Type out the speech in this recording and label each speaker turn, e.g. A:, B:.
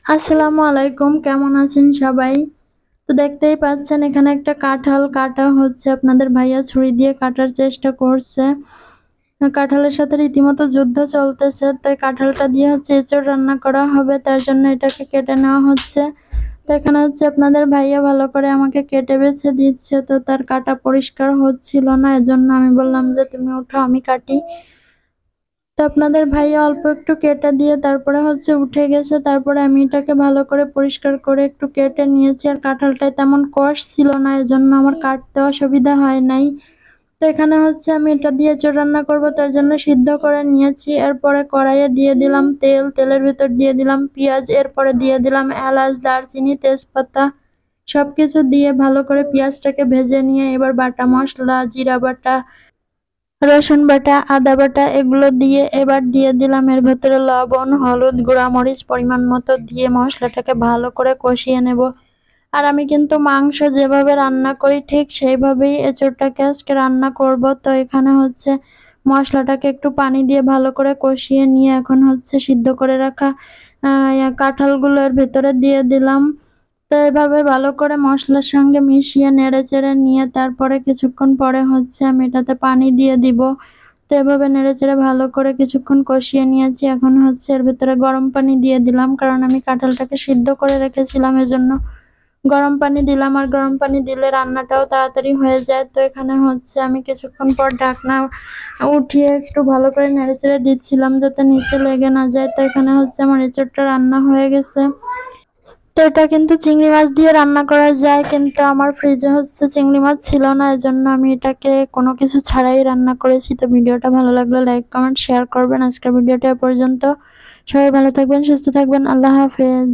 A: আসসালামু আলাইকুম, কেমন আছেন সবাই? তো দেখতেই পাচ্ছেন এখানে একটা কাঁঠাল কাটা হচ্ছে। আপনাদের ভাইয়া ছুরি দিয়ে কাটার চেষ্টা করছে। কাঁঠালের সাথে রীতিমতো যুদ্ধ চলতেছে। তাই কাঁঠালটা দিয়ে হচ্ছে এঁচোড় রান্না করা হবে। তার জন্য এটাকে কেটে নেওয়া হচ্ছে। তো এখানে হচ্ছে আপনাদের ভাইয়া ভালো করে আমাকে কেটে বেছে দিচ্ছে। তো তার কাটা পরিষ্কার হচ্ছিল না। এজন্য আমি বললাম যে, "তুমি ওঠো, আমি কাটি।" তো আপনাদের ভাইয়া অল্প একটু কেটে দিয়ে তারপরে হচ্ছে উঠে গেছে। তারপরে আমি এটাকে ভালো করে পরিষ্কার করে একটু কেটে নিয়েছি। আর কাঁঠালটায় তেমন কষ ছিল না, এজন্য আমার কাটতে অসুবিধা হয় নাই। তো এখানে হচ্ছে আমি এটা দিয়ে এঁচোড় রান্না করব, তার জন্য সিদ্ধ করে নিয়েছি। এরপরে কড়াইয়ে দিয়ে দিলাম তেল, তেলের ভিতর দিয়ে দিলাম পেঁয়াজ, এরপরে দিয়ে দিলাম এলাচ, দারচিনি, তেজপাতা সবকিছু দিয়ে ভালো করে পেঁয়াজটাকে ভেজে নিয়ে এবার বাটা মসলা, জিরা বাটা, রসুন বাটা, আদা বাটা এগুলো দিয়ে এবার দিয়ে দিলাম এর ভেতরে লবণ, হলুদ, গুঁড়া মরিচ পরিমাণ মতো দিয়ে মশলাটাকে ভালো করে কষিয়ে নেব। আর আমি কিন্তু মাংস যেভাবে রান্না করি ঠিক সেইভাবেই এঁচোড়টাকে আজকে রান্না করব। তো এখানে হচ্ছে মশলাটাকে একটু পানি দিয়ে ভালো করে কষিয়ে নিয়ে এখন হচ্ছে সিদ্ধ করে রাখা কাঁঠালগুলো এর ভেতরে দিয়ে দিলাম। তো এভাবে ভালো করে মশলার সঙ্গে মিশিয়ে নেড়েচেড়ে নিয়ে তারপরে কিছুক্ষণ পরে হচ্ছে আমি এটাতে পানি দিয়ে দিব। তো এভাবে নেড়েচেড়ে ভালো করে কিছুক্ষণ কষিয়ে নিয়েছি। এখন হচ্ছে এর ভেতরে গরম পানি দিয়ে দিলাম, কারণ আমি কাঁঠালটাকে সিদ্ধ করে রেখেছিলাম, এজন্য গরম পানি দিলাম। আর গরম পানি দিলে রান্নাটাও তাড়াতাড়ি হয়ে যায়। তো এখানে হচ্ছে আমি কিছুক্ষণ পর ঢাকনা উঠিয়ে একটু ভালো করে নেড়েচেড়ে দিচ্ছিলাম যাতে নিচে লেগে না যায়। তো এখানে হচ্ছে আমার এঁচোড়টা রান্না হয়ে গেছে। তো এটা কিন্তু চিংড়ি মাছ দিয়ে রান্না করা যায়, কিন্তু আমার ফ্রিজে হচ্ছে চিংড়ি মাছ ছিল না, এজন্য আমি এটাকে কোনো কিছু ছাড়াই রান্না করেছি। তো ভিডিওটা ভালো লাগলে লাইক, কমেন্ট, শেয়ার করবেন। আজকের ভিডিওটা এ পর্যন্ত। সবাই ভালো থাকবেন, সুস্থ থাকবেন। আল্লাহ হাফেজ।